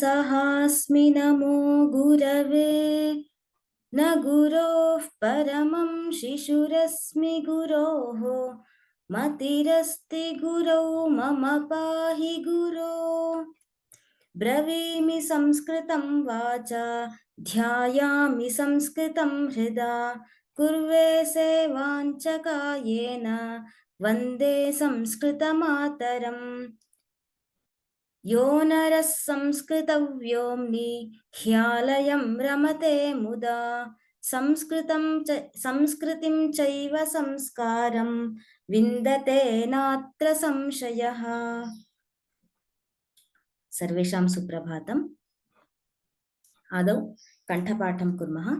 सहास्मि नमो गुरवे न गुरोः परमं शिशुरस्मि गुरोः मतिरस्ति गुरौ मम पाहि गुरो ब्रवीमि संस्कृतं वाचा ध्यायामि संस्कृतं हृदा कुर्वे सेवाञ्च कायेन वन्दे संस्कृतमातरम् यो नरः संस्कृतव्योम्नि ह्यालयं रमते मुदा संस्कृतिं चैव संस्कारं विन्दते नात्र संशयः। सर्वेषां सुप्रभातम्। आदौ कण्ठपाठं कुर्मः।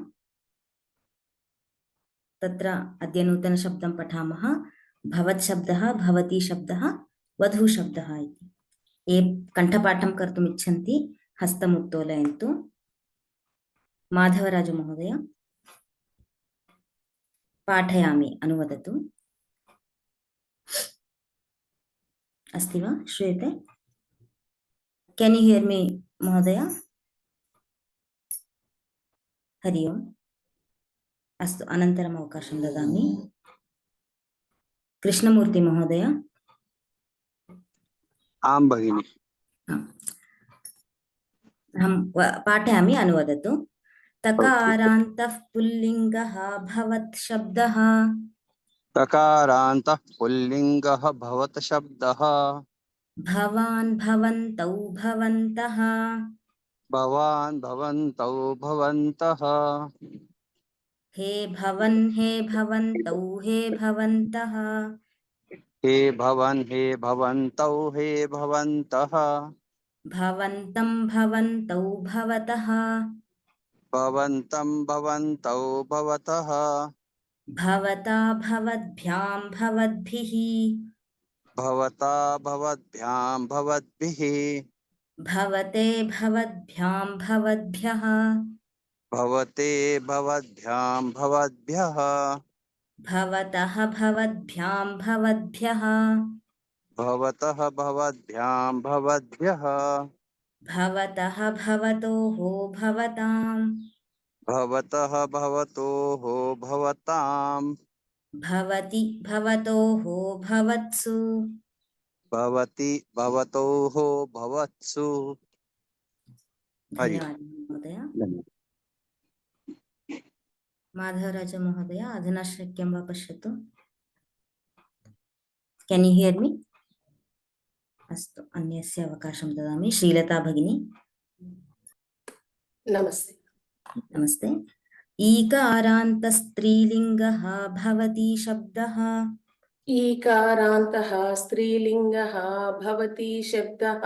तत्र अद्य नूतनशब्दं पठामः। भवत् शब्दः, भवती शब्दः, वधू शब्दः इति। ये कण्ठपाठं कर्तुम् इच्छन्ति हस्तम् उत्तोलयन्तु। माधवराज महोदय, पाठयामि, अनुवदतु। अस्ति वा? श्रूयते? कैन यू हियर मी महोदय? हरि ओम्। अस्तु, अनन्तरम् अवकाशं ददामि। कृष्णमूर्ति महोदय। आं भगिनि। अहं पाठयामि, अनुवदतु। तकारान्तः पुल्लिङ्गः भवत् शब्दः। तकारान्तः पुल्लिङ्गः भवत् शब्दः। भवान् भवन्तौ भवन्तः। भवान् भवन्तौ भवन्तः। हे भवन् हे भवन्तौ हे भवन्तः। हे भवन् हे भवन्तौ हे भवन्तः। भवन्तं भवन्तौ भवतः। भवन्तं भवन्तौ भवतः। भवता भवद्भ्यां भवद्भिः। भवता भवद्भ्यां भवद्भिः। भवते भवद्भ्यां भवद्भ्यः। भवते भवद्भ्यां भवद्भ्यः। भवतः भवद्भ्यां भवद्भ्यः। भवतः भवद्भ्यां भवद्भ्यः। भवतः भवतोः भवताम्। भवतः भवतोः भवताम्। भवति भवतोः भवत्सु। भवति भवतोः भवत्सु। धन्यवादः महोदय। माधवराज महोदय, अधुना शक्यं वा पश्यतु। Can you hear me? अस्तु, अन्यस्य अवकाशं ददामि। श्रीलता भगिनी। नमस्ते। नमस्ते। ईकारान्तस्त्रीलिङ्गः भवति शब्दः। ईकारान्तः स्त्रीलिङ्गः भवति शब्दः।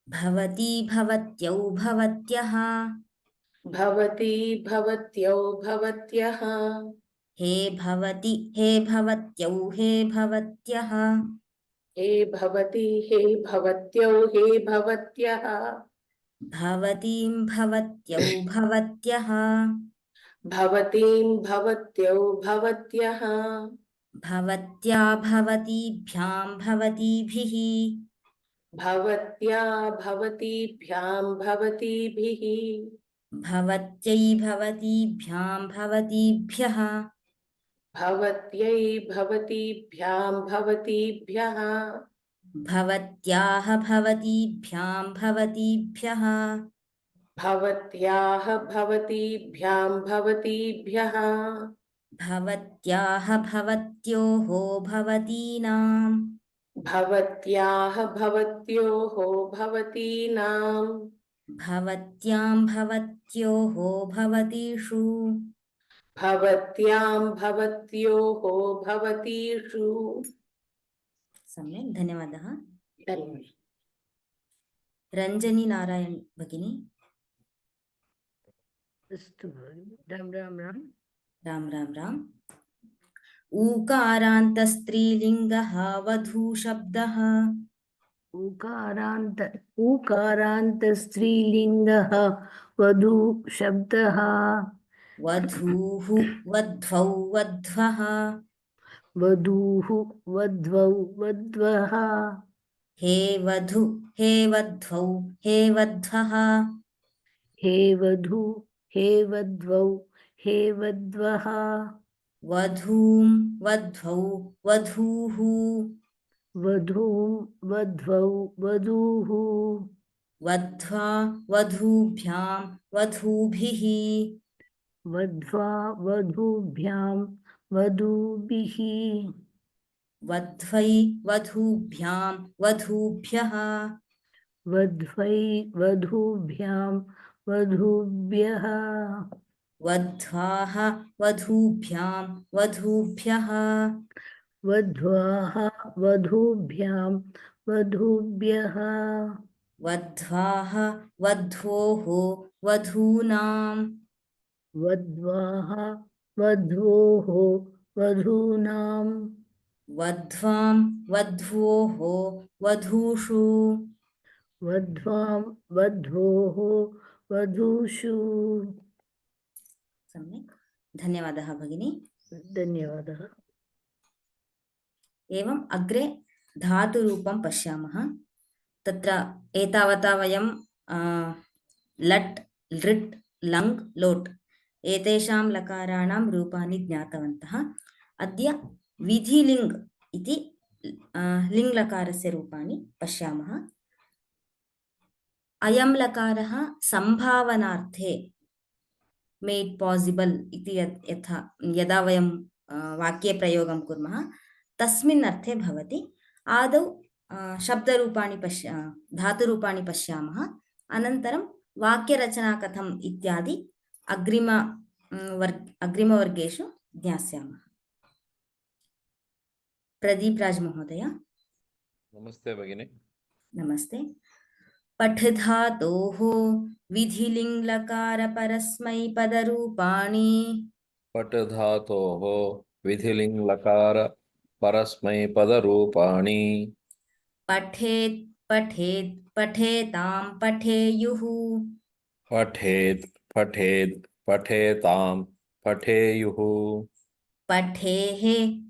भवति भवत्यौ भवत्यः। भवति भवत्यौ भवत्यः। हे भवति हे भवत्यौ हे भवत्यः। हे भवति हे भवत्यौ हे भवत्यः। भवतीं भवत्यौ भवत्यः। भवतीं भवत्यौ भवत्यः। भवत्या भवतीभ्यां भवतीभिः। भवत्या भवतीभ्यां भवतीभिः। भवत्यै भवतीभ्यां भवतीभ्यः। भवत्यै भवतीभ्यां भवतीभ्यः। भवत्याः भवतीभ्यां भवतीभ्यः। भवत्याः भवतीभ्यां भवतीभ्यः। भवत्याः भवत्योः भवतीनां। भवत्याः भवत्योः भवतीनां। भवत्यां भवत्योः भवतीषु। भवत्यां भवत्योः भवतीषु। सम्यक्, धन्यवादः। धन्यवादः। रञ्जनी नारायण भगिनी। अस्तु, राम राम राम। राम राम राम। ऊकारान्तस्त्रीलिङ्गः वधू शब्दः। ऊकारान्त स्त्रीलिङ्गः वधू शब्दः। वधूः वध्वौ वध्वः। वधूः वध्वौ वध्वः। हे वधु हे वध्वौ हे वध्वः हे वधू हे वध्वौ हे वध्वः वधूं वध्वौ वधूः वधूं वध्वौ वधूः वध्वा वधूभ्यां वधूभिः वध्वा वधूभ्यां वधूभिः वध्वै वधूभ्यां वधूभ्यः वध्वै वधूभ्यां वधूभ्यः वध्वाः वधूभ्यां वधूभ्यः वध्वाः वधूभ्यां वधूभ्यः वध्वाः वध्वोः वधूनां वध्वाः वध्वोः वधूनां वध्वां वध्वोः वधूषु वध्वां वध्वोः वधूषु। सम्यक् धन्यवादः भगिनी। धन्यवादः। एवम् अग्रे धातुरूपं पश्यामः। तत्र एतावता वयं लट् लृट् लङ् लोट् एतेषां लकाराणां रूपाणि ज्ञातवन्तः। अद्य विधिलिङ् इति लिङ्लकारस्य रूपाणि पश्यामः। अयं लकारः सम्भावनार्थे मेड् पासिबल् इति यथा यदा वयं वाक्ये प्रयोगं कुर्मः तस्मिन् अर्थे भवति। आदौ शब्दरूपाणि धातुरूपाणि पश्यामः, अनन्तरं वाक्यरचना कथम् इत्यादि अग्रिमवर्गेषु ज्ञास्यामः। प्रदीप राज महोदय। नमस्ते भगिनी। नमस्ते। पठ धातोः विधिलिङ्लकारपरस्मैपदरूपाणि पठ धातोः विधिलिङ्लकार परस्मैपदरूपाणि पठेत् पठेत् पठेतां पठेयुः पठेत् पठेत् पठेतां पठेयुः पठेः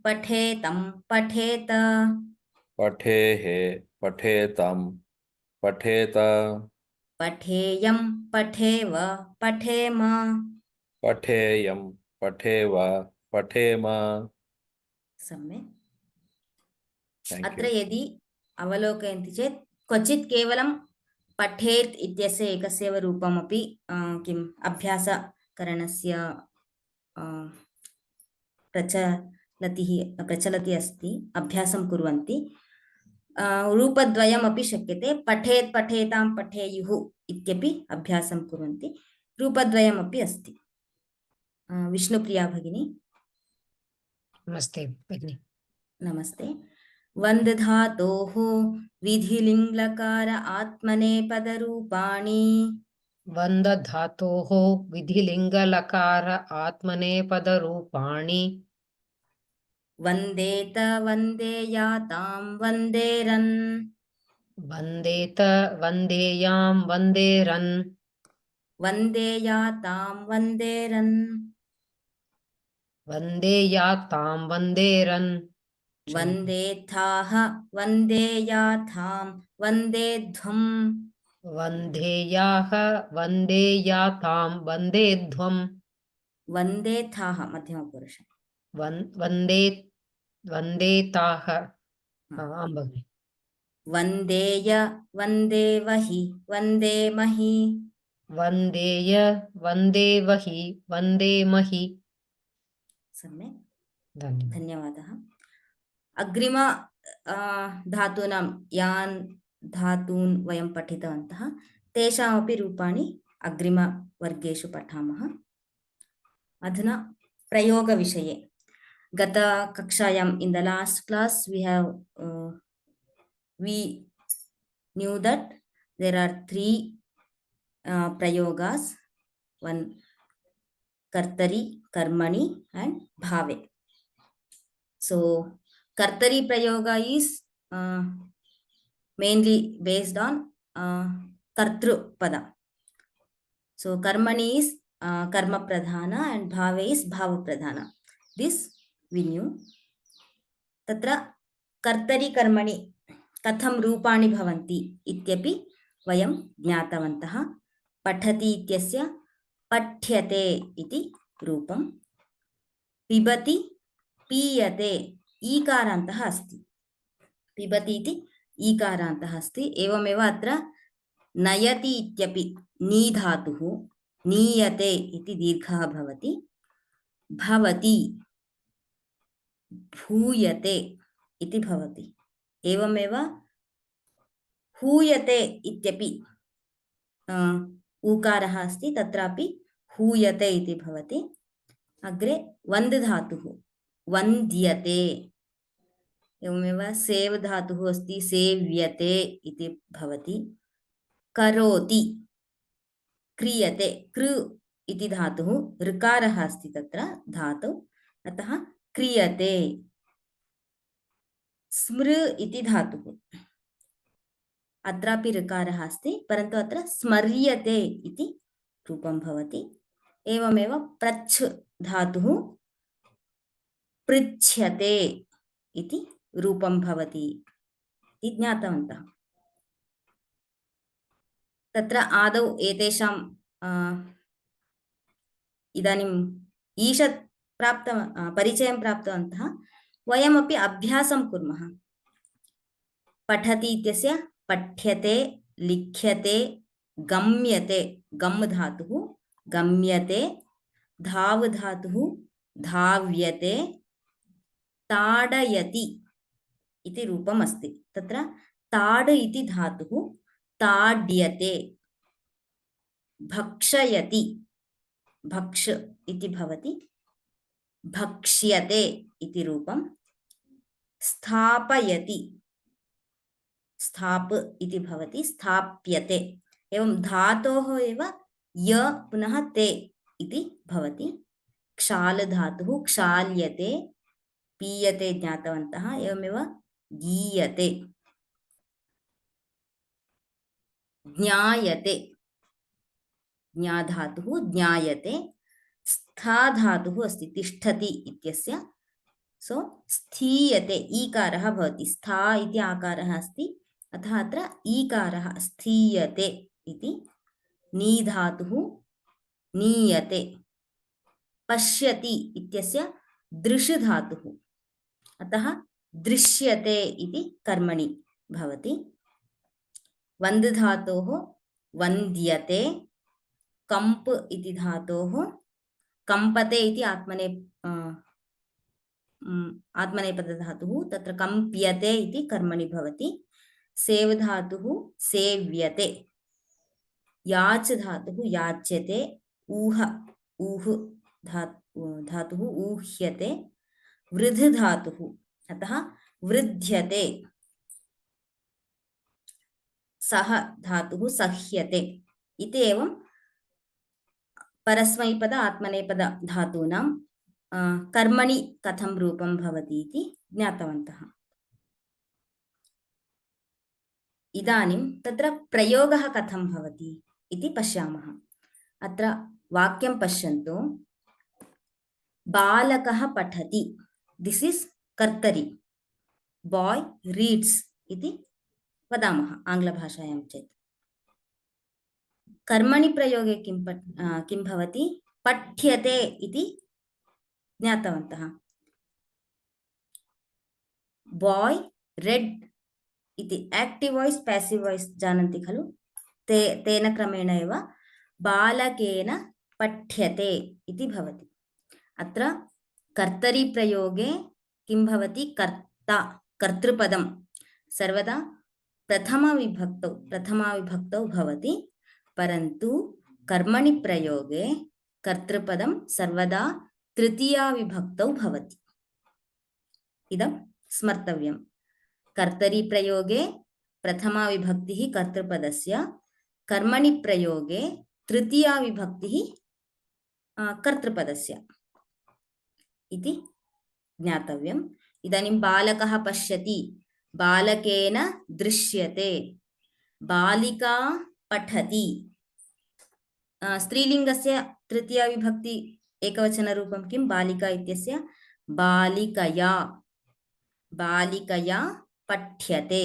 पठेतं पठेत पठेः पठेतं पठेत पठेयं पठेव पठेम पठेयं पठेव पठेम। सम्यक्। Thank अत्र you. यदि अवलोकयन्ति चेत् क्वचित् केवलं पठेत् इत्यस्य एकस्यैव रूपमपि किम् अभ्यासकरणस्य प्रचलति अस्ति, अभ्यासं कुर्वन्ति। रूपद्वयमपि शक्यते। पठेत् पठेतां पठेयुः इत्यपि अभ्यासं कुर्वन्ति, रूपद्वयमपि अस्ति। विष्णुप्रिया भगिनी। नमस्ते भगिनी। नमस्ते। वन्द् धातोः विधिलिङ्लकार आत्मनेपदरूपाणि वन्द धातोः विधिलिङ्गलकार आत्मनेपदरूपाणि वन्देत वन्देयातां वन्देरन् वन्देत वन्देयां वन्देरन् वन्देयातां वन्देरन् वन्देयातां वन्देरन् वन्देथाः वन्देयाथां वन्देध्वं वन्देयाः वन्देयातां वन्देध्वं वन्देथाः मध्यमपुरुष वन्देताः आं भगिनि वन्देय वन्देवहि वन्देमहि वन्देय वन्देवहि वन्देमहि। सम्यक् धन्यवादः। धन्यवादः। अग्रिम धातूनां यान् धातून् वयं पठितवन्तः तेषामपि रूपाणि अग्रिमवर्गेषु पठामः। अधुना प्रयोगविषये गतकक्षायां in the last class we knew that there are three prayogas, one kartari, karmani and bhave. So kartari prayoga is mainly based on kartru pada. So karmani is karma pradhana and bhave is bhava pradhana. This we knew. Tatra kartari karmani कथं रूपाणि भवन्ति इत्यपि वयं ज्ञातवन्तः। पठति इत्यस्य पठ्यते इति रूपं। पिबति पीयते ईकारान्तः अस्ति। पिबति इति ईकारान्तः अस्ति। एवमेव अत्र नयति इत्यपि नी धातुः, नीयते इति दीर्घः भवति। भवति भूयते इति भवति। एवमेव हूयते इत्यपि ऊकारः अस्ति, तत्रापि हूयते इति भवति। अग्रे वन्द् धातुः, वन्द्यते। एवमेव सेव् धातुः अस्ति, सेव्यते इति भवति। करोति, क्रियते, कृ इति धातुः ऋकारः अस्ति तत्र धातु, अतः क्रियते। स्मृ इति धातुः, अत्रापि ऋकारः अस्ति, परन्तु अत्र स्मर्यते इति रूपं भवति। एवमेव प्रच्छ धातुः पृच्छ्यते इति रूपं भवति इति ज्ञातवन्तः। तत्र आदौ एतेषां इदानीम् ईषत् परिचयं प्राप्तवन्तः। वयमपि अभ्यासं कुर्मः। पठति इत्यस्य पठ्यते, लिख्यते, गम्यते, गम् धातुः गम्यते, धाव् धातुः धाव्यते, ताडयति इति रूपम् अस्ति। तत्र ताड् इति धातुः ताड्यते, भक्षयति, भक्ष इति भवति, भक्ष्यते इति रूपं। स्थापयति, स्थाप् इति भवति, स्थाप्यते। एवं धातोः एव य पुनः ते इति भवति। क्षाल धातुः क्षाल्यते, पीयते ज्ञातवन्तः। एवमेव गीयते, ज्ञायते, ज्ञा धातुः ज्ञायते। स्था धातुः अस्ति तिष्ठति इत्यस्य, सो स्थीयते, ईकारः भवति। स्था इति आकारः अस्ति, अतः अत्र ईकारः स्थीयते इति। नी धातुः नीयते। पश्यति इत्यस्य दृश् धातुः, अतः दृश्यते इति कर्मणि भवति। वन्द् धातोः वन्द्यते। कम्प् इति धातोः कम्पते इति आत्मनेपदधातुः, तत्र कम्प्यते इति कर्मणि भवति। सेव् धातुः सेव्यते। याच् धातुः याच्यते। ऊह ऊह् धातुः ऊह्यते। वृद् धातुः, अतः वृध्यते। सह धातुः सह्यते इति। एवं परस्मैपद आत्मनेपद धातूनां कर्मणि कथं रूपं भवति इति ज्ञातवन्तः। इदानीं तत्र प्रयोगः कथं भवति इति पश्यामः। अत्र वाक्यं पश्यन्तु। बालकः पठति, दिस् इस् कर्तरि। बॉय रीड्स् इति वदामः आङ्ग्लभाषायां चेत्। कर्मणि प्रयोगे किं भवति? पठ्यते इति ज्ञातवन्तः। बॉय रेड इति एक्टिव वॉइस पैसिव वॉइस जानन्ति खलु? तेन क्रमेण एव बालकेन पठ्यते इति भवति। अत्र कर्तरि प्रयोगे किं भवति? कर्ता, कर्तृपदं सर्वदा प्रथमाविभक्तौ भवति, परन्तु कर्मणि प्रयोगे कर्तृपदं सर्वदा तृतीयाविभक्तौ भवति। इदं स्मर्तव्यम्। कर्तरि प्रयोगे प्रथमा विभक्तिः कर्तृपदस्य, कर्मणि प्रयोगे तृतीया विभक्तिः कर्तृपदस्य इति ज्ञातव्यम्। इदानीं बालकः पश्यति, बालकेन दृश्यते। बालिका पठति। स्त्रीलिङ्गस्य तृतीया विभक्ति एकवचनरूपं किं? बालिका इत्यस्य बालिकया, बालिकया पठ्यते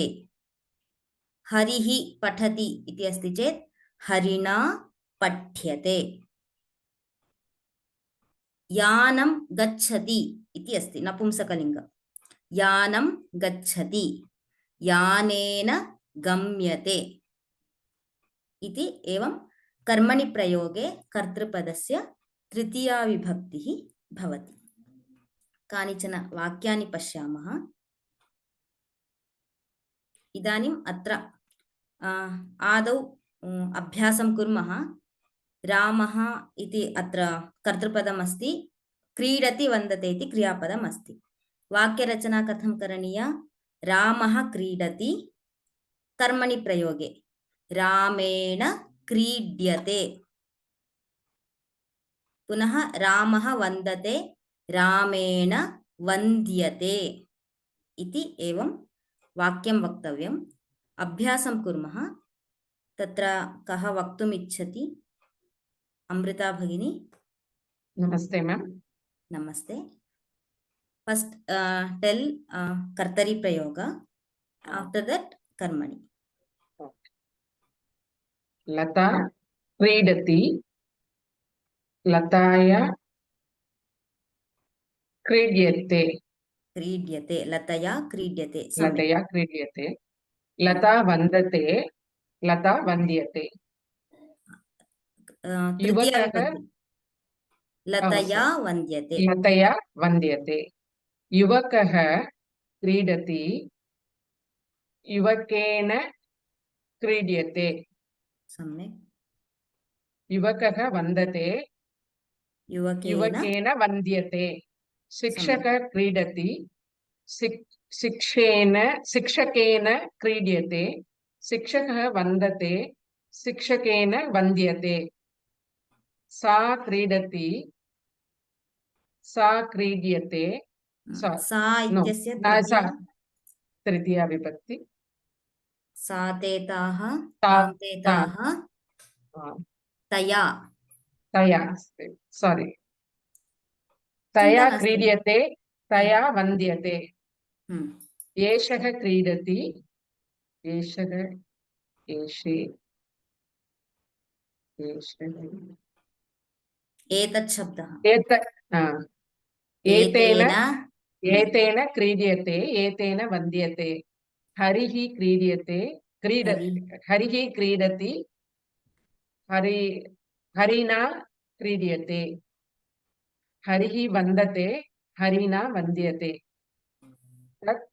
हरिः पठति इति अस्ति चेत् हरिणा पठ्यते। यानं गच्छति इति अस्ति नपुंसकलिङ्ग। यानं गच्छति, यानेन गम्यते इति एवं कर्मणि प्रयोगे कर्तृपदस्य तृतीया विभक्तिः भवति। कानिचन वाक्यानि पश्यामः। इदानीम् अत्र आदौ अभ्यासं कुर्मः। रामः इति अत्र कर्तृपदम् अस्ति, क्रीडति वन्दते इति क्रियापदम् अस्ति। वाक्यरचना कथं करणीया? रामः क्रीडति, कर्मणि प्रयोगे रामेण क्रीड्यते। पुनः रामः वन्दते, रामेण वन्द्यते इति एवं वाक्यं वक्तव्यम्। अभ्यासं कुर्मः। तत्र कः वक्तुम् इच्छति? अमृता भगिनी। नमस्ते मैम। नमस्ते। फर्स्ट टेल कर्तरी प्रयोग, आफ्टर दैट कर्मणि। लता क्रीडति, लताया क्रीड्यते। क्रीड्यते, लतया क्रीड्यते। लतया क्रीड्यते। लता वन्दते, लता वन्द्यते। तृतीया विभक्ति लतया वन्द्यते। लतया वन्द्यते। युवकः क्रीडति, युवकेन क्रीड्यते। सम्यक्। युवकः वन्दते, युवकेन वन्द्यते। शिक्षकः क्रीडति, शिक्षकेन क्रीड्यते। शिक्षकः वन्दते, शिक्षकेन वन्द्यते। सा क्रीडति, सा क्रीड्यते। सा इत्यस्य तृतीया विभक्ति। सा ते ताः, तां ते ताः, तया तया क्रीड्यते, तया वन्द्यते। एषः क्रीडति, एषः एषे एतत् शब्दः एतेन क्रीड्यते, एतेन वन्द्यते। हरिः क्रीड्यते, हरिः क्रीडति, हरिणा क्रीड्यते। हरिः वन्दते, हरिणा वन्द्यते। तत्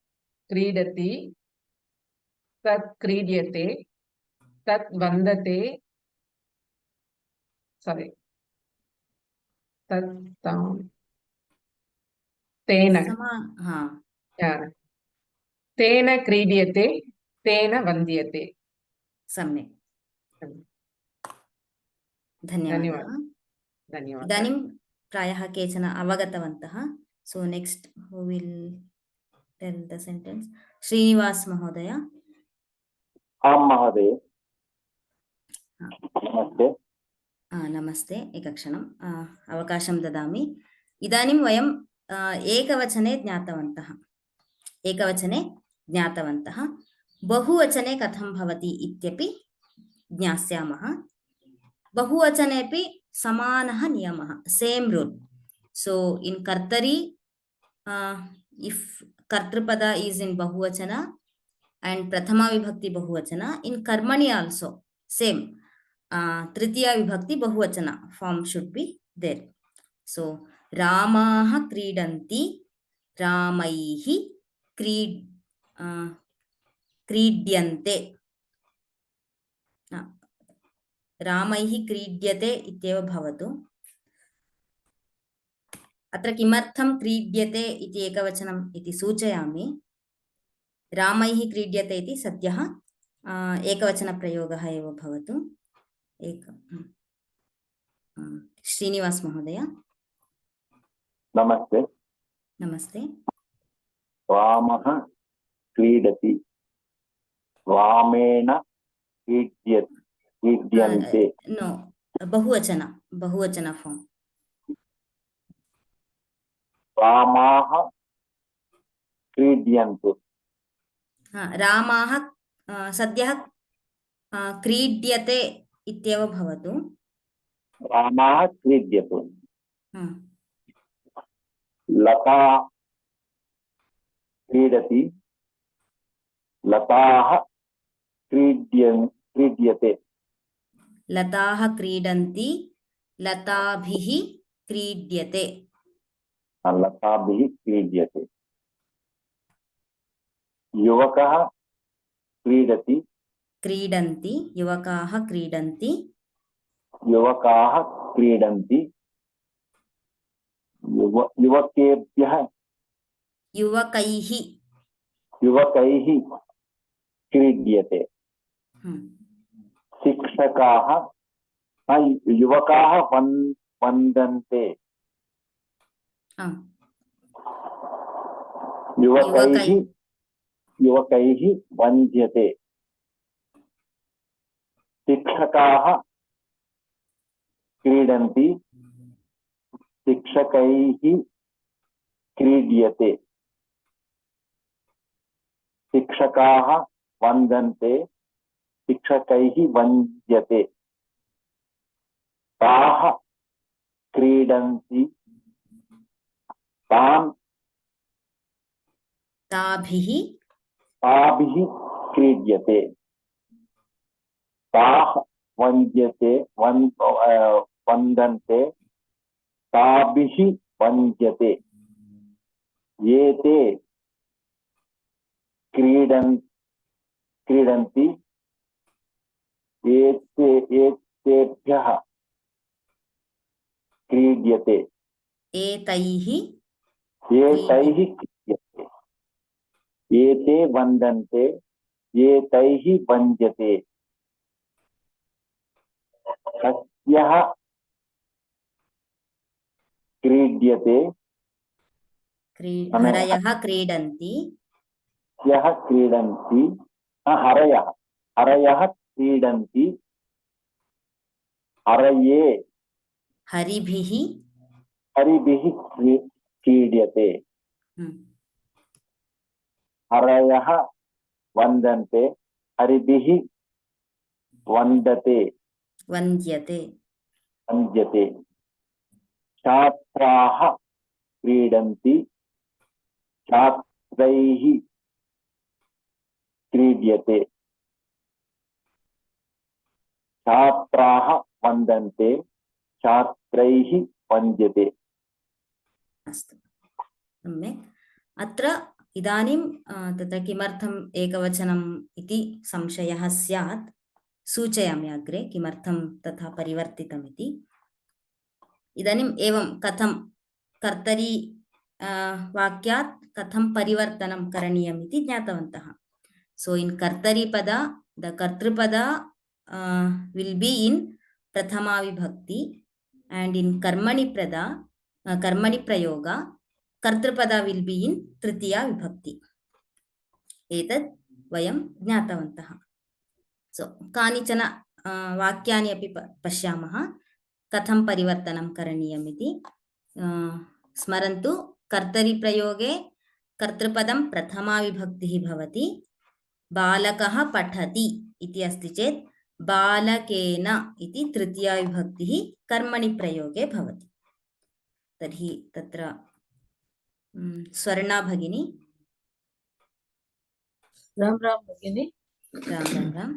क्रीडति, तत् क्रीड्यते, तत् वन्दते, तेन क्रीड्यते, तेन वन्द्यते। सम्यक्। धन्यवादः। इदानीं प्रायः केचन अवगतवन्तः। So next who will tell the sentence? Srinivas महोदय। आं महोदय। नमस्ते। नमस्ते। एकक्षणम् अवकाशं ददामि। इदानीं वयं एकवचने ज्ञातवन्तः। बहुवचने कथं भवति इत्यपि ज्ञास्यामः। बहुवचनेपि समानः नियमः, same rule. So in Kartari, if Kartrupada is in Bahuvachana and Prathama Vibhakti Bahuvachana, in Karmani also same. Tritiya Vibhakti Bahuvachana form should be there. So Ramaha Kridanti, Ramaihi क्रीड्यन्ते। रामैः क्रीड्यते इत्येव भवतु। अत्र किमर्थं क्रीड्यते इति एकवचनम् इति सूचयामि। रामैः क्रीड्यते इति सद्यः एकवचनप्रयोगः एव भवतु। श्रीनिवास महोदय। नमस्ते। नमस्ते। रामः क्रीडति, रामेण क्रीड्यन्ते। नो, बहुवचन फॉर्म। रामाः क्रीड्यन्ते। रामाः सद्यः क्रीड्यते इत्येव भवतु। रामः क्रीड्यते। लता क्रीडति। लताः क्रीड्यते। लताः क्रीडन्ति, लताभिः क्रीड्यते। लताभिः क्रीड्यते। युवकः क्रीडति। क्रीडन्ति, युवकाः क्रीडन्ति। युवकाः क्रीडन्ति। युवकेभ्यः युवकैः युवकैः क्रीड्यते। शिक्षकाः युवकाः वन्दन्ते। युवकैः वन्द्यते। शिक्षकाः क्रीडन्ति। शिक्षकैः क्रीड्यते। शिक्षकाः वन्दन्ते। शिक्षकैः वन्द्यते। ताः क्रीडन्ति। तान् ताभिः क्रीड्यते। ताः वन्द्यते वन्दन्ते। ताभिः वन्द्यते। एते क्रीडन्ति। एतेभ्यः क्रीड्यते। एतैः क्रीड्यते। एते वन्दन्ते। एतैः वन्द्यते। सस्यः क्रीड्यते। हरयः क्रीडन्ति। यः क्रीडन्ति। हरयः क्रीडन्ति। हरये हरिभिः क्रीड्यते। हरयः वन्दन्ते। हरिभिः वन्द्यते। छात्राः क्रीडन्ति। छात्रैः क्रीड्यते। छात्राः वन्दन्ते। छात्रैः वन्द्यते। अस्तु, सम्यक्। अत्र इदानीं तत्र किमर्थम् एकवचनम् इति संशयः स्यात्। सूचयामि अग्रे किमर्थं तथा परिवर्तितमिति। इदानीम् एवं कथं कर्तरी वाक्यात् कथं परिवर्तनं करणीयम् इति ज्ञातवन्तः। So in Kartari pada, the Kartrupada will be in Prathama Vibhakti, and in Karmani Prayoga, Kartrupada will be in Tritiya Vibhakti. Etat vayam jnatavantaha. So kanichana vakyani api pashyamaha katham parivartanam karaniyam iti. Smarantu Kartari Prayoge Kartrupadam Prathama Vibhaktihi bhavati. बालकः पठति इति अस्ति चेत् बालकेन इति तृतीया विभक्तिः कर्मणि प्रयोगे भवति। तर्हि तत्र स्वर्णा भगिनी। राम राम भगिनी। राम।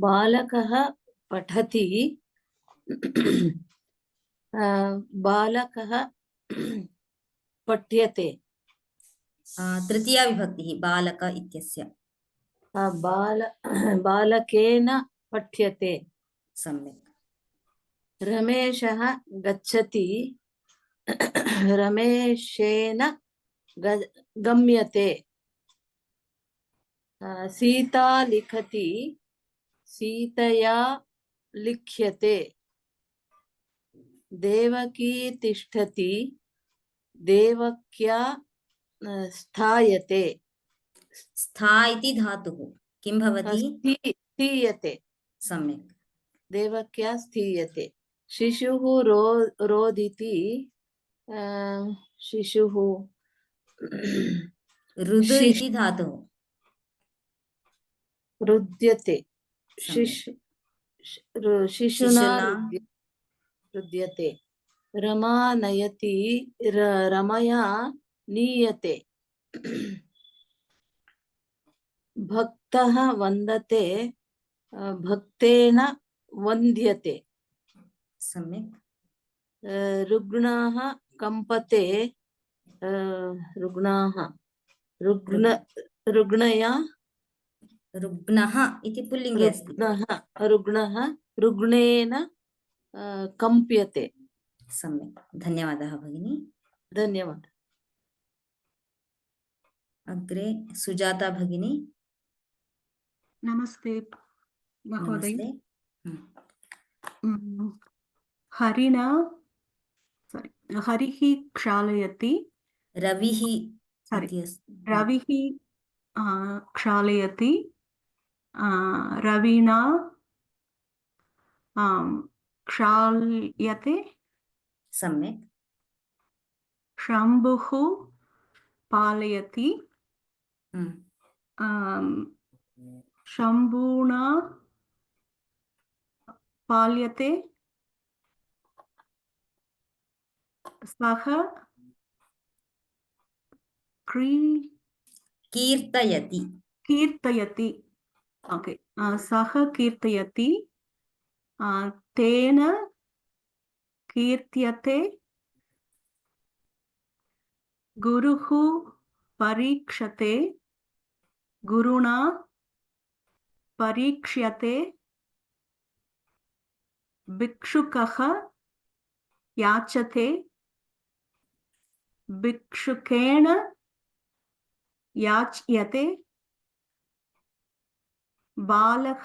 बालकः पठति। बालकः पठ्यते। तृतीया विभक्तिः बालक इत्यस्य। बालकेन पठ्यते। सम्यक्। रमेशः गच्छति। रमेशेन गम्यते। सीता लिखति। सीतया लिख्यते। देवकी तिष्ठति। देवक्या स्थायते। स्था इति धातुः किं भवति? स्थीयते। सम्यक्। देवक्या स्थीयते। शिशुः रोदिति। शिशुः रुद् शिश् इति धातुः रुद्यते सम्यक्। शिशुना शिशुना रुद्यते रमा नयति रमया नीयते भक्तः वन्दते भक्तेन वन्द्यते सम्यक्। रुग्णः कम्पते रुग्णाः रुग्णया रुग्णः इति पुल्लिङ्गे अस्ति। रुग्णः रुग्णेन कम्प्यते। सम्यक्, धन्यवादः भगिनी। धन्यवादः। अग्रे सुजाता भगिनी। नमस्ते महोदय। नमस्ते। हरिणा हरिः क्षालयति रविः Sorry. इति अस्ति। रविः क्षालयति रविणा क्षाल्यते सम्यक्। शम्भुः पालयति शम्भुना पाल्यते सः कीर्तयति। कीर्तयति ओके सः कीर्तयति तेन कीर्त्यते गुरुः परीक्षते गुरुणा परीक्ष्यते भिक्षुकः याचते भिक्षुकेन याच्यते बालः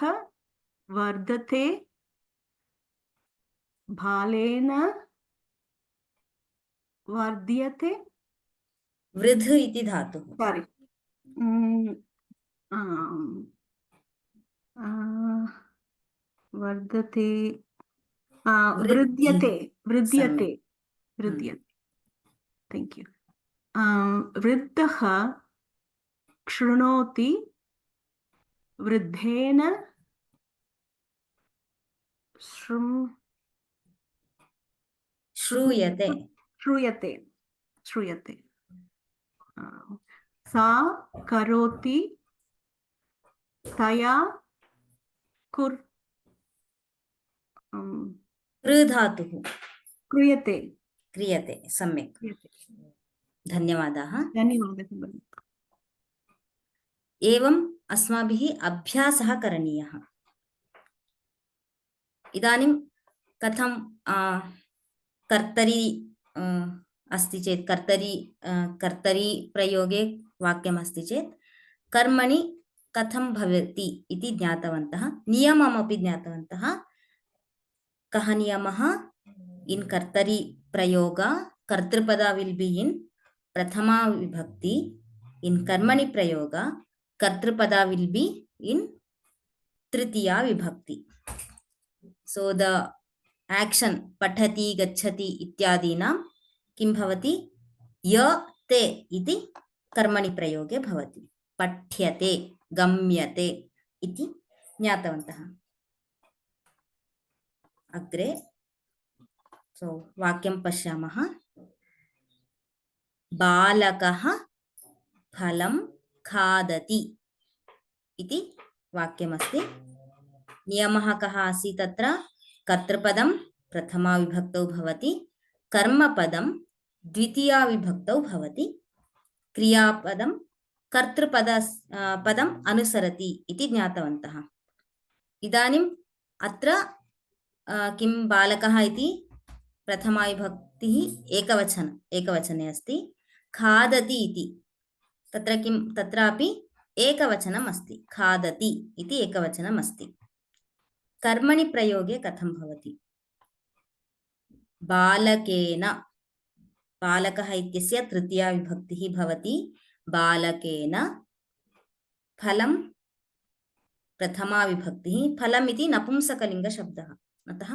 वर्धते बालेन वर्ध्यते वृद्ध इति धातुः। सारी वर्धते वृद्ध्यते वृद्ध्यते वृद्ध्यते थैंक यू वृद्धः शृणोति वृद्धेन श्रूयते। श्रूयते श्रूयते सा करोति तया कुर् कृ धातुः क्रियते क्रियते। सम्यक्, क्रियते। धन्यवादाः। धन्यवादः। एवम् अस्माभिः अभ्यासः करणीयः। इदानीं कथं कर्तरी अस्ति चेत् कर्तरी प्रयोगे वाक्यमस्ति चेत् कर्मणि कथं भवति इति ज्ञातवन्तः। नियममपि ज्ञातवन्तः। कः नियमः? इन् कर्तरी प्रयोगा कर्तृपदा विल् बि इन् प्रथमा विभक्ति. इन् कर्मणि प्रयोगा कर्तृपदा विल् बि इन् तृतीया विभक्ति. So the action पठति गच्छति इत्यादीनां किं भवति? य ते इति कर्मणि प्रयोगे भवति. पठ्यते गम्यते इति ज्ञातवन्तः। अग्रे वाक्यं पश्यामः। बालकः फलं खादति इति वाक्यमस्ति। नियमः कः आसीत् तत्र? कर्तृपदं प्रथमा विभक्तौ भवति, कर्मपदं द्वितीया विभक्तौ भवति, क्रियापदं कर्तृपदं अनुसरति इति ज्ञातवन्तः। इदानीम् अत्र किं बालकः इति प्रथमा विभक्तिः एकवचने अस्ति। खादति इति तत्र किं? तत्रापि एकवचनम् अस्ति। खादति इति एकवचनम् अस्ति। कर्मणि प्रयोगे कथं भवति? बालकेन, बालकः इत्यस्य तृतीया विभक्तिः भवति। बालकेन फलं प्रथमा विभक्तिः। फलम् इति नपुंसकलिङ्गशब्दः, अतः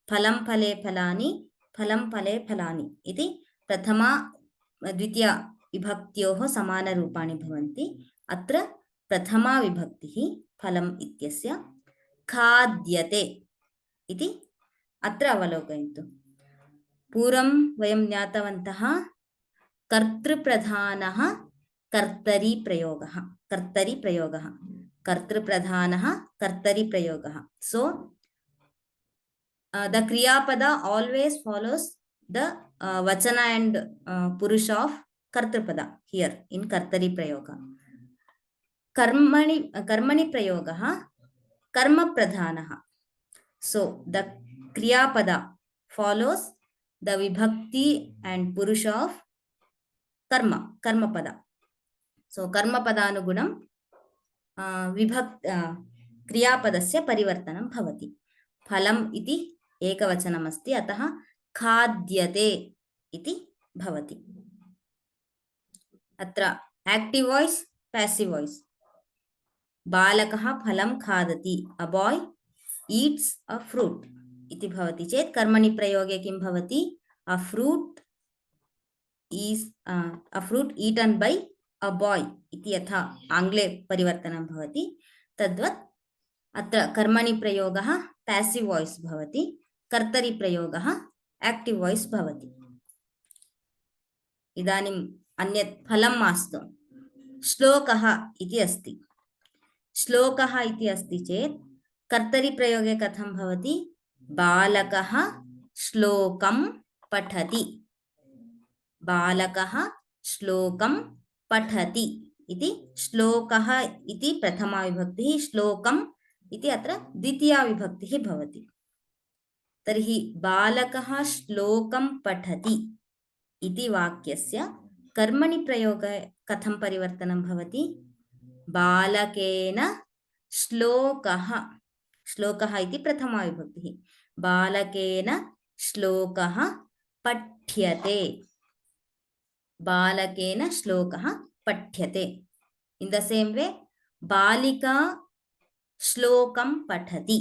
फलं फले फलानि, फलं फले फलानि इति प्रथमा द्वितीया विभक्त्योः समानरूपाणि भवन्ति। अत्र प्रथमा विभक्तिः फलम् इत्यस्य खाद्यते इति अत्र अवलोकयन्तु। पूर्वं वयं ज्ञातवन्तः कर्तृप्रधानः कर्तरिप्रयोगः, कर्तरिप्रयोगः, कर्तृप्रधानः कर्तरिप्रयोगः. So the kriyapada always follows the vachana and purusha of kartrupada here in kartari prayoga. Karmani prayogaha karma pradhanaha. So the kriyapada follows the vibhakti and purusha of karma pada. So karma padanugunam क्रियापदस्य परिवर्तनं भवति. फलम् इति एकवचनमस्ति, अतः खाद्यते इति भवति. अत्र active voice passive voice. बालकः फलं खादति, a boy eats a fruit इति भवति चेत् कर्मणि प्रयोगे किं भवति? A fruit eaten by a boy इति यथा आंग्ले परिवर्तनं भवति तद्वत् अत्र कर्मणि प्रयोगः पैसिव वॉइस भवति, कर्तरि प्रयोगः एक्टिव वॉइस भवति. इदानीम् अन्यत् फलं मास्तु, श्लोकः इति अस्ति. श्लोकः इति अस्ति चेत् कर्तरि प्रयोगे कथं भवति? बालकः श्लोकं पठति, बालकः श्लोकं पठति इति. श्लोकः इति प्रथमा विभक्तिः, श्लोकम् इति अत्र द्वितीया विभक्तिः भवति. तर्हि बालकः श्लोकं पठति इति वाक्यस्य कर्मणि प्रयोगे कथं परिवर्तनं भवति? बालकेन श्लोकः, श्लोकः इति प्रथमा विभक्तिः, बालकेन श्लोकः पठ्यते, बालकेन श्लोकः पठ्यते. In the same way, बालिका श्लोकं पठति,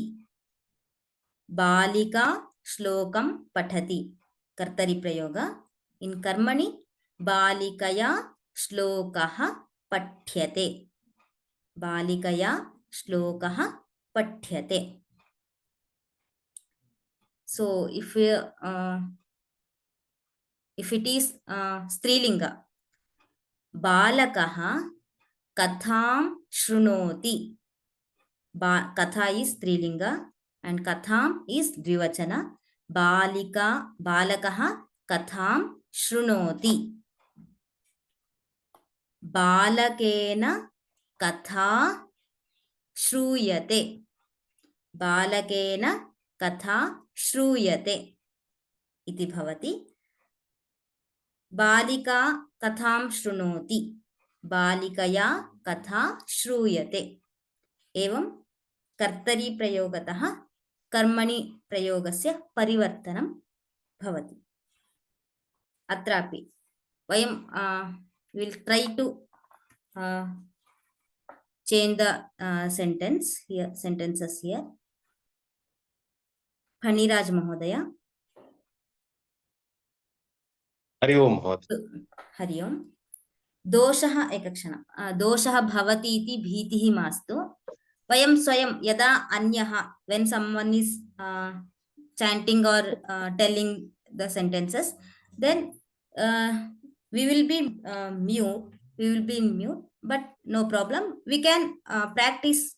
बालिका श्लोकं पठति कर्तरि प्रयोग. In कर्मणि बालिकया श्लोकः पठ्यते, बालिकया श्लोकः पठ्यते. So if it is स्त्रीलिंग, बालकः कथां शृणोति, कथा is स्त्रीलिंग and कथां is द्विवचन. बालकः कथां शृणोति, बालकेन कथा श्रूयते, बालकेन कथा श्रूयते इति भवति. बालिका कथां शृणोति, बालिकया कथा श्रूयते. एवं कर्तरि प्रयोगतः कर्मणि प्रयोगस्य परिवर्तनं भवति. अत्रापि वयं will try to change the sentences here. Phaniraj महोदय. हरि ओम महोदय. हरि ओम. दोषः, एकक्षणं, दोषः भवति इति भीतिः मास्तु. वयं स्वयं यदा अन्यः when someone is chanting or telling the sentences, then we will be mute, but no problem, we can practice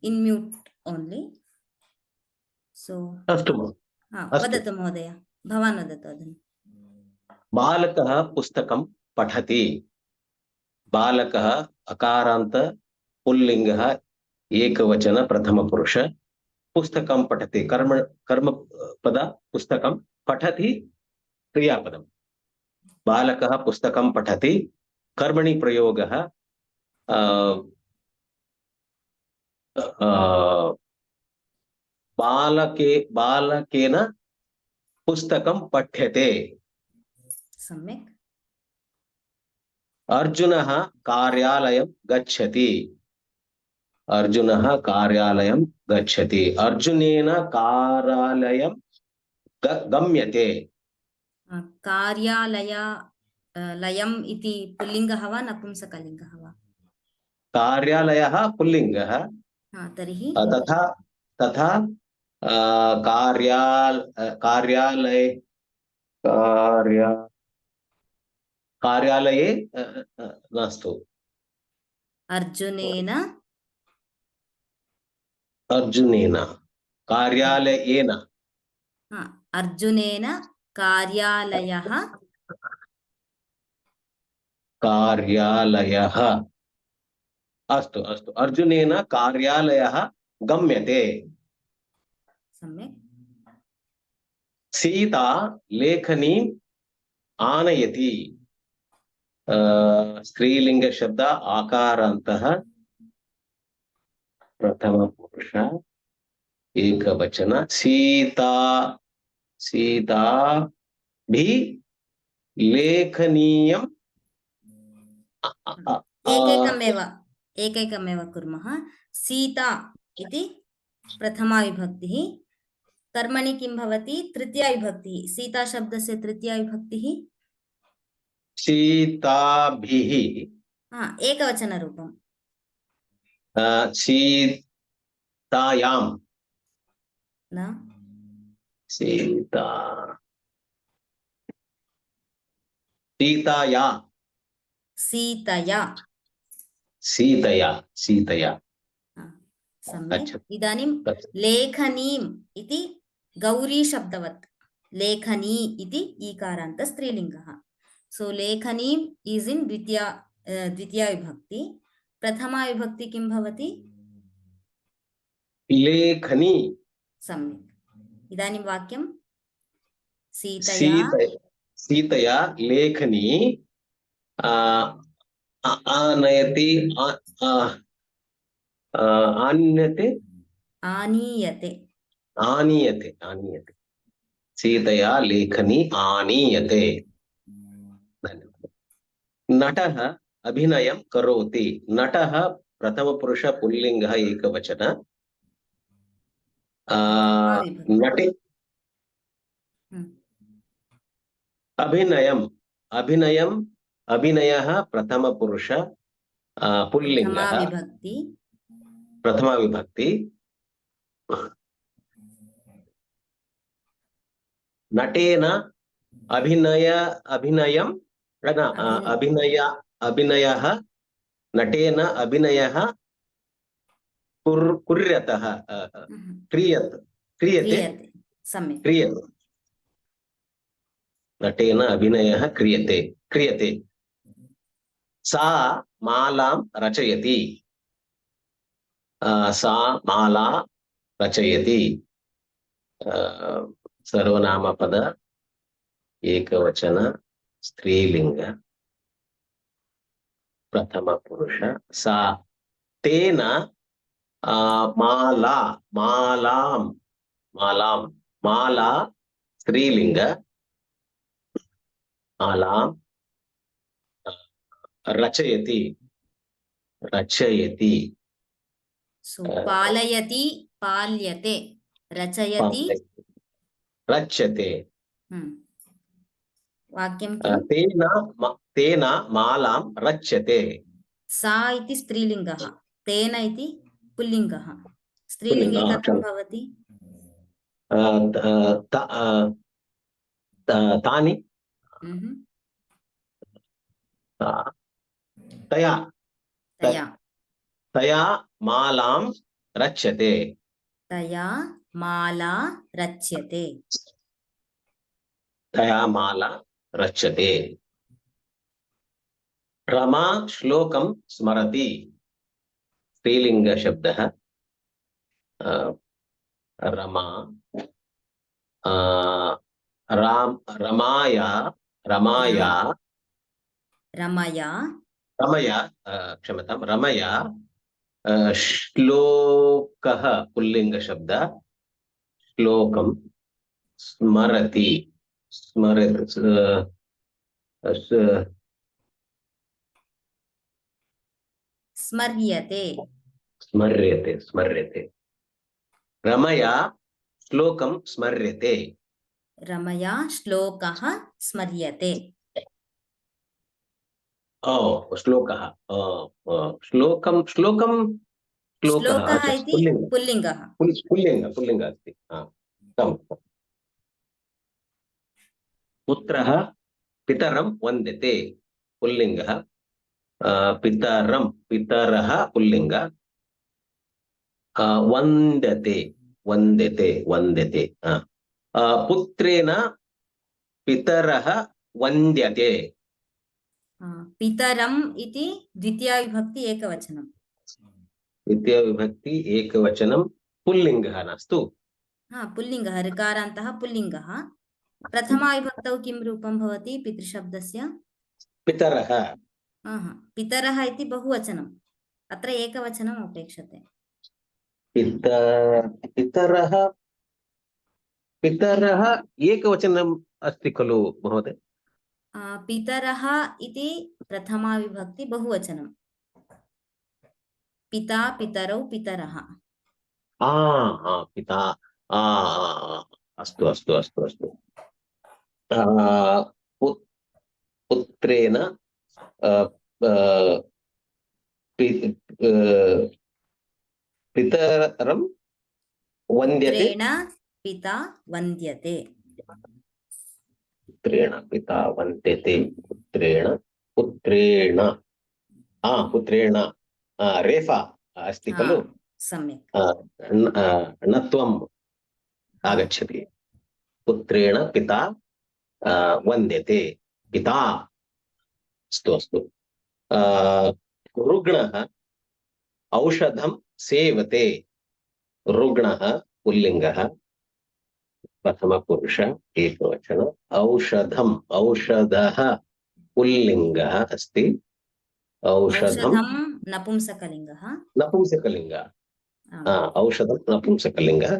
in mute only. So अस्तु वदतु महोदय, भवान् वदतु अधुना. बालकः पुस्तकं पठति, बालकः अकारान्त पुल्लिङ्गः एकवचन प्रथमपुरुष, पुस्तकं पठति कर्मपद, पुस्तकं पठति क्रियापदम्. बालकः पुस्तकं पठति, कर्मणि प्रयोगः बालकेन पुस्तकं पठ्यते. सम्यक्. अर्जुनः कार्यालयं गच्छति, अर्जुनः कार्यालयं गच्छति, अर्जुनेन कार्यालयं गम्यते. कार्यालय लयम् इति पुल्लिङ्गः वा नपुंसकलिङ्गः वा? कार्यालयः पुल्लिङ्गः तर्हि तथा तथा कार्यालये नास्तु। अर्जुनेन कार्यालयेन अर्जुनेन कार्यालयः अस्तु अस्तु अर्जुनेन कार्यालयः गम्यते। सम्यक्। सीता लेखनीम् आनयति। स्त्रीलिंग शब्द आकारान्तः प्रथम पुरुष एकवचन सीता भी लेखनीयम् एकैकमेव कुर्मः। सीता इति प्रथमा विभक्तिः, कर्मणि किं भवति? तृतीया विभक्तिः। सीता शब्दस्य तृतीया विभक्तिः सीताभिः एकवचनरूपम्। सीतायां न सीताया सम्यक्। इदानीं लेखनीम् इति गौरी शब्दवत् लेखनी इति ईकारान्त स्त्रीलिङ्गः। सो लेखनीम् इस् इन् द्वितीया विभक्ति। प्रथमा विभक्ति किं भवति? लेखनी। सम्यक्। इदानीं वाक्यं सीतया लेखनी आनयति आनीयते सीतया लेखनी आनीयते। नटः अभिनयं करोति। नटः प्रथमपुरुष पुल्लिङ्गः एकवचन। नटे अभिनयः प्रथमपुरुष पुल्लिङ्गः प्रथमा विभक्ति। नटेन अभिनयः नटेन अभिनयः कुर्यतः क्रियते। नटेन अभिनयः क्रियते। सा मालां रचयति। सर्वनामपद एकवचन स्त्रीलिंग प्रथम पुरुष सा। तेन माला स्त्रीलिंग मालां रचयति। पालयति पाल्यते रचयति वाक्यं तेन मालां रच्यते। सा इति स्त्रीलिङ्गः, तेन इति पुल्लिङ्गः। स्त्रीलिङ्गे कथं भवति? तानि तया मालां रच्यते। रमा श्लोकं स्मरति। स्त्रीलिंग शब्दः रमा। रमया श्लोकः पुल्लिंग शब्द श्लोकं स्मरति। स्मर्यते। रमया श्लोकं स्मर्यते। रमया श्लोकः स्मर्यते। श्लोकः श्लोकं श्लोकं श्लोकः श्लोकः इति पुल्लिङ्गः। पुल्लिङ्ग अस्ति। पुत्रः पितरं वन्दते पुल्लिङ्गः। पितरः पुल्लिङ्ग। वन्दते पुत्रेण पितरः वन्द्यते। पितरम् इति द्वितीया विभक्ति एकवचनं। द्वितीया विभक्ति एकवचनं पुल्लिङ्गः नास्तु। पुल्लिङ्गः ऋकारान्तः पुल्लिङ्गः। प्रथमा विभक्तौ किं रूपं भवति पितृशब्दस्य? पितरः। पितरः इति बहुवचनम्, अत्र एकवचनम् अपेक्षते। पितरः एकवचनम् अस्ति खलु महोदय? पितरः इति प्रथमा विभक्ति बहुवचनं। पिता पितरौ पितरः। पिता। अस्तु। पुत्रेण पितरं वन्द्यते। पिता वन्द्यते। पुत्रेण पिता वन्द्यते। पुत्रेण रेफा अस्ति खलु? सम्यक्। णत्वम् आगच्छति। पुत्रेण पिता वन्द्यते। पिता। अस्तु। रुग्णः औषधं सेवते। रुग्णः पुल्लिङ्गः, प्रथमपुरुष एकवचन। औषधः पुल्लिङ्गः अस्ति। औषधं नपुंसकलिङ्गः। औषधं नपुंसकलिङ्गः।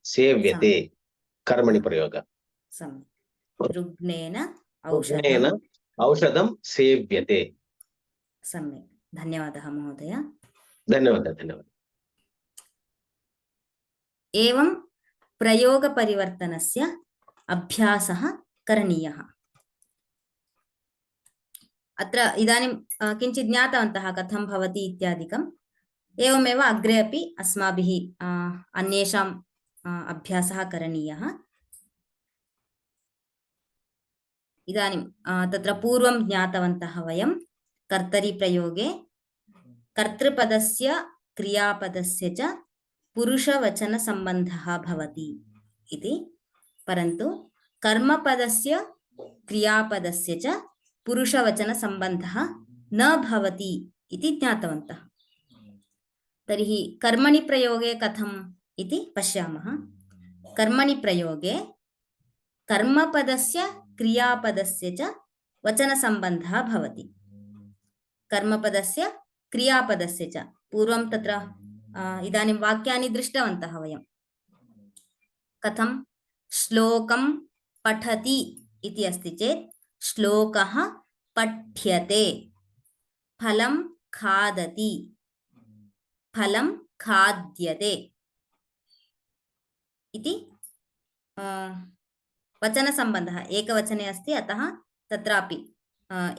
सेव्यते कर्मणि प्रयोगः। रुग्णेन औषधं सेव्यते। सम्यक्, धन्यवादः महोदय। धन्यवादः। एवं प्रयोगपरिवर्तनस्य अभ्यासः करणीयः। अत्र इदानीं किञ्चित् ज्ञातवन्तः कथं भवति इत्यादिकम्। एवमेव अग्रे अपि अस्माभिः अन्येषाम् अभ्यासः करणीयः। इदानीं तत्र पूर्वं ज्ञातवन्तः वयं कर्तरिप्रयोगे कर्तृपदस्य क्रियापदस्य च पुरुषवचनसम्बन्धः भवति इति, परन्तु कर्मपदस्य क्रियापदस्य च पुरुषवचनसम्बन्धः न भवति इति ज्ञातवन्तः। तर्हि कर्मणि प्रयोगे कथम् इति पश्यामः। कर्मणि प्रयोगे कर्मपदस्य क्रियापदस्य च वचनसम्बन्धः भवति। कर्मपदस्य क्रियापदस्य च पूर्वं तत्र इदानीं वाक्यानि दृष्टवन्तः वयं। कथं? श्लोकं पठति इति अस्ति चेत् श्लोकः पठ्यते। फलं खादति, फलं खाद्यते इति वचनसम्बन्धः एकवचने अस्ति, अतः तत्रापि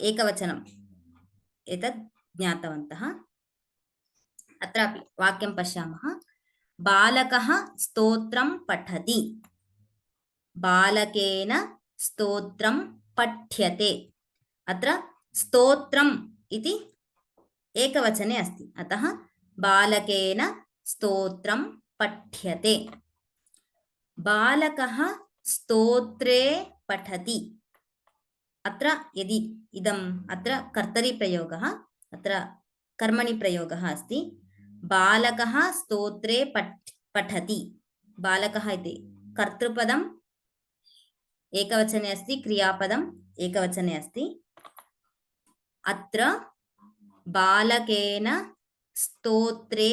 एकवचनम् एतत् ज्ञातवन्तः। अत्रापि वाक्यं पश्यामः। बालकः स्तोत्रं पठति, बालकेन स्तोत्रं पठ्यते। अत्र स्तोत्रम् इति एकवचने अस्ति, अतः बालकेन स्तोत्रं पठ्यते। बालकः स्तोत्रे पठति। अत्र यदि इदम् अत्र कर्तरिप्रयोगः, अत्र कर्मणि प्रयोगः अस्ति। बालकः स्तोत्रे पठति। बालकः इति कर्तृपदम् एकवचने अस्ति, क्रियापदम् एकवचने अस्ति। अत्र बालकेन स्तोत्रे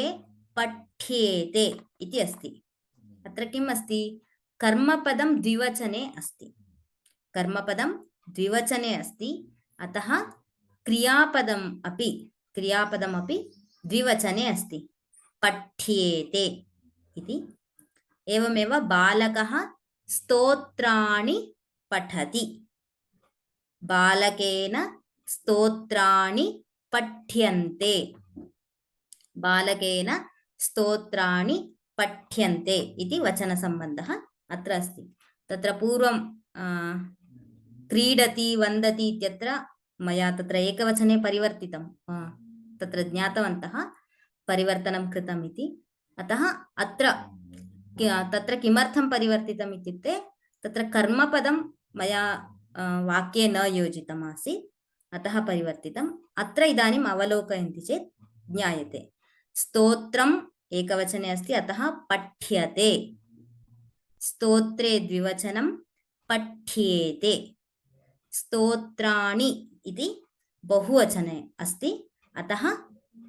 पठ्येते इति अस्ति। अत्र किम् अस्ति? कर्मपदं द्विवचने अस्ति। कर्मपदं द्विवचने अस्ति, अतः क्रियापदम् अपि द्विवचने अस्ति, पठ्येते इति। एवमेव बालकः स्तोत्राणि पठति। बालकेन स्तोत्राणि पठ्यन्ते बालकेन स्तोत्राणि पठ्यन्ते इति वचनसम्बन्धः अत्र अस्ति तत्र पूर्वं क्रीडति वन्दति इत्यत्र मया तत्र एकवचने परिवर्तितं तत्र ज्ञातवन्तः परिवर्तनं कृतम् इति अतः अत्र तत्र किमर्थं परिवर्तितम् इत्युक्ते तत्र कर्मपदं मया वाक्ये न योजितम् आसीत् अतः परिवर्तितम् अत्र इदानीम् अवलोकयन्ति चेत् ज्ञायते स्तोत्रम् एकवचने अस्ति अतः पठ्यते स्तोत्रे द्विवचनं पठ्येते स्तोत्राणि इति बहुवचने अस्ति अतः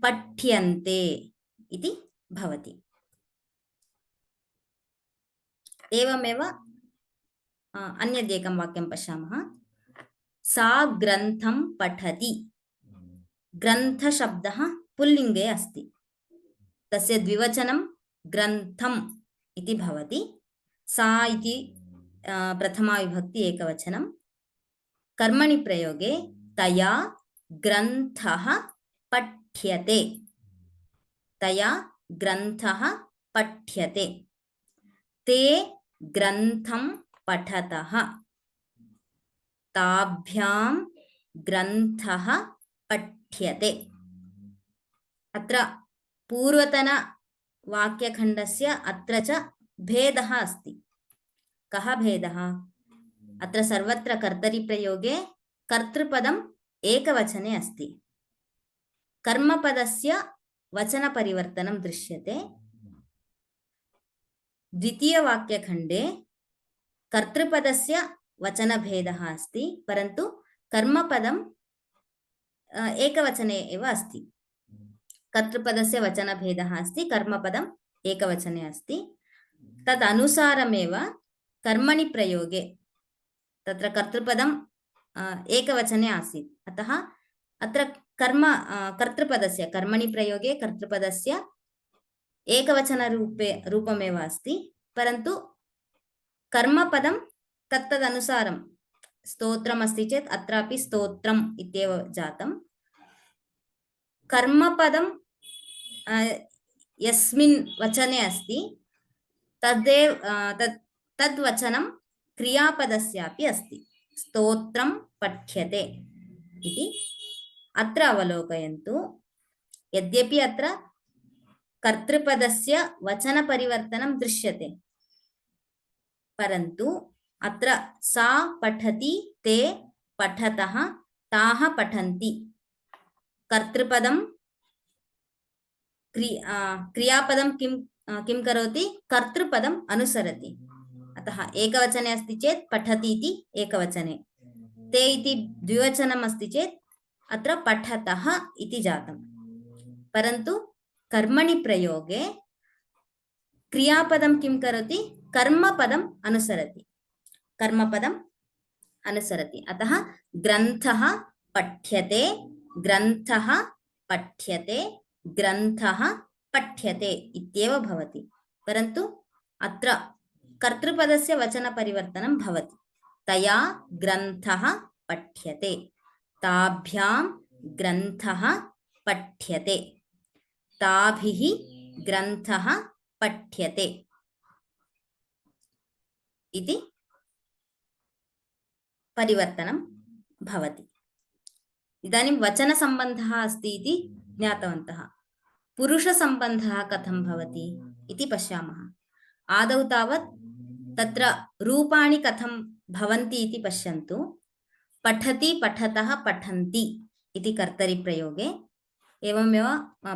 पठ्यन्ते इति भवति एवमेव अन्यदेकं वाक्यं पश्यामः सा ग्रन्थं पठति ग्रन्थशब्दः पुल्लिङ्गे अस्ति तस्य द्विवचनं ग्रन्थम् इति भवति सा इति प्रथमा विभक्ति एकवचनं कर्मणि प्रयोगे तया ग्रन्थः पठ्यते तया ग्रन्थः पठ्यते ते ग्रन्थं पठतः ताभ्यां ग्रन्थः पठ्यते अत्र पूर्वतन वाक्यखण्डस्य अत्र च भेदः अस्ति कः भेदः अत्र सर्वत्र कर्तरिप्रयोगे कर्तृपदम् एकवचने अस्ति कर्मपदस्य वचनपरिवर्तनं दृश्यते द्वितीयवाक्यखण्डे कर्तृपदस्य वचनभेदः अस्ति परन्तु कर्मपदम् एकवचने एव अस्ति कर्तृपदस्य वचनभेदः अस्ति कर्मपदम् एकवचने अस्ति तदनुसारमेव कर्मणि प्रयोगे तत्र कर्तृपदम् एकवचने आसीत् अतः अत्र कर्तृपदस्य कर्मणि प्रयोगे कर्तृपदस्य एकवचनरूपमेव अस्ति परन्तु कर्मपदं तत्तदनुसारं स्तोत्रम् अस्ति चेत् अत्रापि स्तोत्रम् इत्येव जातं कर्मपदं यस्मिन् वचने अस्ति तद्वचनं क्रियापदस्यापि अस्ति स्तोत्रं पठ्यते इति अत्र अवलोकयन्तु यद्यपि अत्र कर्तृपदस्य वचनपरिवर्तनं दृश्यते परन्तु अत्र सा पठति ते पठतः ताः पठन्ति कर्तृपदं क्रियापदं किं करोति कर्तृपदम् अनुसरति अतः एकवचने अस्ति चेत् पठति इति एकवचने ते इति द्विवचनम् अस्ति चेत् अत्र पठतः इति जातं परन्तु कर्मणि प्रयोगे क्रियापदं किं करोति कर्मपदम् अनुसरति अतः ग्रन्थः पठ्यते ग्रन्थः पठ्यते ग्रन्थः पठ्यते इत्येव भवति परन्तु अत्र कर्तृपदस्य वचनपरिवर्तनं भवति तया ग्रन्थः पठ्यते ताभ्यां ग्रन्थः पठ्यते ताभिः ग्रन्थः पठ्यते इति परिवर्तनं भवति इदानीं वचनसम्बन्धः अस्ति इति ज्ञातवन्तः पुरुषसम्बन्धः कथं भवति इति पश्यामः आदौ तावत् तत्र रूपाणि कथं भवन्ति इति पश्यन्तु पठति पठतः पठन्ति इति कर्तरिप्रयोगे एवमेव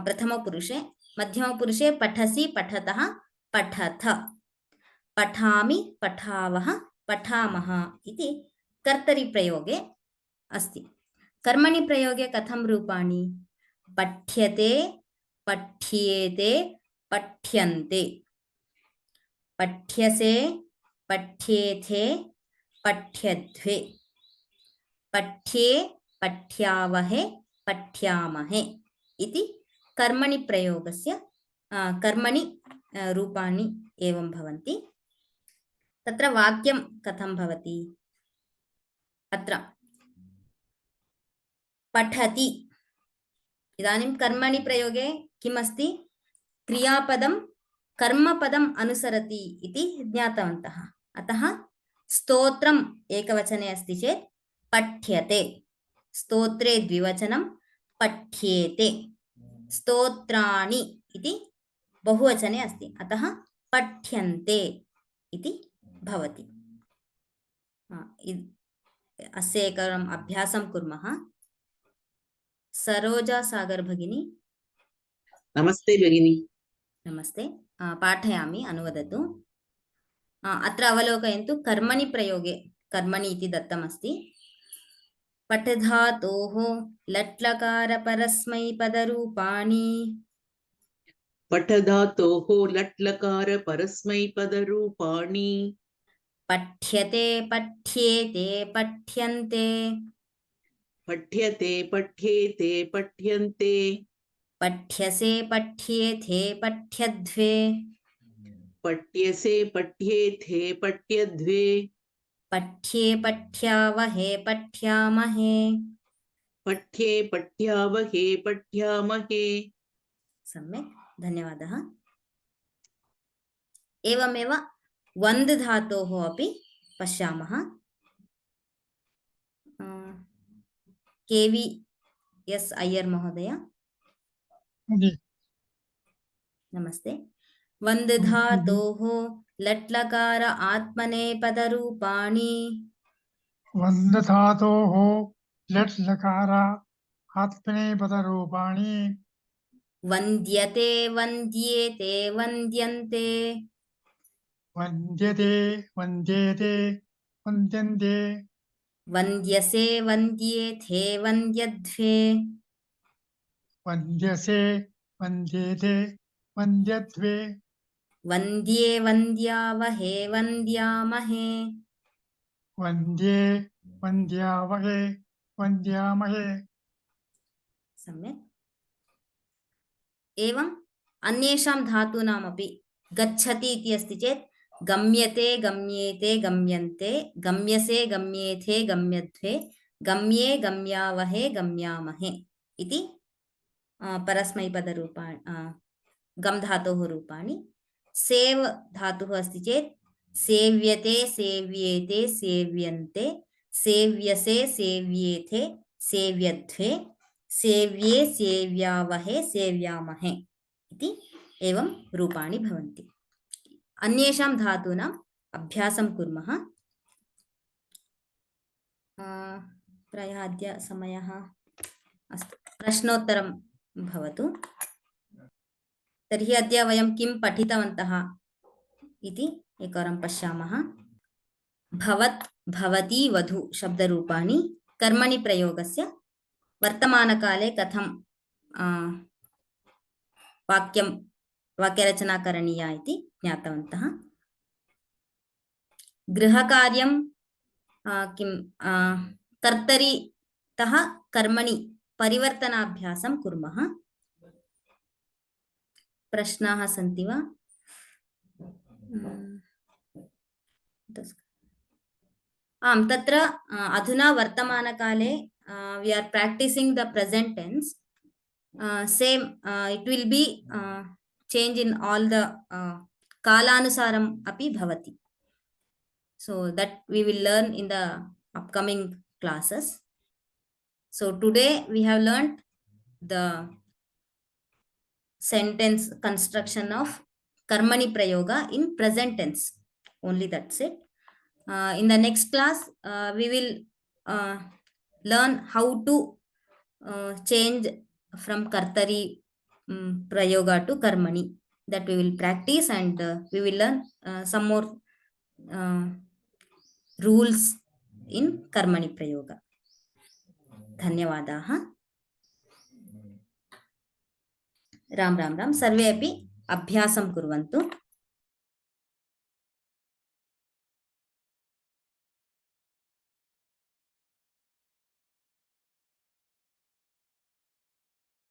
प्रथमपुरुषे मध्यमपुरुषे पठसि पठतः पठथ पठामि पठावः पठामः इति कर्तरिप्रयोगे अस्ति कर्मणि प्रयोगे कथं रूपाणि पठ्यते पठ्येते पठ्यन्ते पठ्यसे पठ्येथे पठ्यध्वे पठ्ये पठ्यावहे पठ्यामहे इति कर्मणि प्रयोगस्य कर्मणि रूपाणि एवं भवन्ति तत्र वाक्यं कथं भवति अत्र पठति। इदानीं कर्मणि प्रयोगे किम् अस्ति? क्रियापदं कर्मपदम् अनुसरति इति ज्ञातवन्तः। अतः स्तोत्रम् एकवचने अस्ति चेत् पठ्यते, स्तोत्रे द्विवचनं पठ्येते, स्तोत्राणि इति बहुवचने अस्ति, अतः पठ्यन्ते इति भवति। अस्य एकम् अभ्यासं कुर्मः। सरोजा सागर भगिनी। नमस्ते भगिनी। नमस्ते। पाठयामि, अनुवदतु। अत्र अवलोकयन्तु, कर्मणि प्रयोगे कर्मणि इति दत्तमस्ति। पठ धातोः लट्लकार परस्मैपदरूपाणि। पठ धातोः लट्लकार परस्मैपदरूपाणि। पठ्यते पठ्येते पठ्यन्ते। पठ्यते पठ्येते पठ्यन्ते। पठ्यसे पठ्येथे पठ्यध्वे। पठ्यसे पठ्येथे पठ्यध्वे। पठ्ये पठ्यावहे पठ्यामहे। पठ्ये पठ्यावहे पठ्यामहे। सम्यक्, धन्यवादः। एवमेव वन्द् धातोः अपि पश्यामः। KVS अय्यर महोदय, नमस्ते। वन्द् धातोः लट्लकार आत्मनेपदरूपाणि। वन्द् धातोः लट् लकार आत्मनेपदरूपाणि। वन्द्यते वन्द्येते वन्द्यन्ते। वन्द्यते वन्द्येते वन्द्यन्ते। वन्द्यसे वन्द्येथे वन्द्यध्वे। वन्द्यसे वन्द्येते वन्द्यध्वे। वन्द्ये वन्द्यावहे वन्द्यामहे। वन्द्ये वन्द्यावहे वन्द्यामहे। सम्यक्। एवम् अन्येषां धातूनामपि गच्छति इति अस्ति चेत् गम्यते गम्येते गम्यन्ते, गम्यसे गम्येथे गम्यध्वे, गम्ये गम्यावहे गम्यामहे इति परस्मैपदरूपाणि गम् धातोः रूपाणि। सेव् धातुः अस्ति चेत् सेव्यते सेव्येते सेव्यन्ते, सेव्यसे सेव्येथे सेव्यध्वे, सेव्ये सेव्यावहे सेव्यामहे इति एवं रूपाणि भवन्ति। अन्येषां धातूनाम् अभ्यासं कुर्मः। प्रायः अद्य समयः अस्तु, प्रश्नोत्तरं भवतु। तर्हि अद्य वयं किं पठितवन्तः इति एकवारं पश्यामः। भवत् भवती वधू शब्दरूपाणि कर्मणि प्रयोगस्य वर्तमानकाले कथं वाक्यरचना करणीया इति ज्ञातवन्तः। गृहकार्यं किं कर्तरितः कर्मणि परिवर्तनाभ्यासं कुर्मः। प्रश्नाः सन्ति वा? आं, तत्र अधुना वर्तमानकाले we are practicing the present tense. Same, it will be change in all the kalanusaram api bhavati. So that we will learn in the upcoming classes. So today we have learned the sentence construction of karmani prayoga in present tense. Only that's it. In the next class, we will learn how to change from kartari prayoga to karmani. That we will practice, and we will learn some more rules in karmani prayoga. धन्यवादाः। राम राम राम। सर्वे अपि अभ्यासं कुर्वन्तु।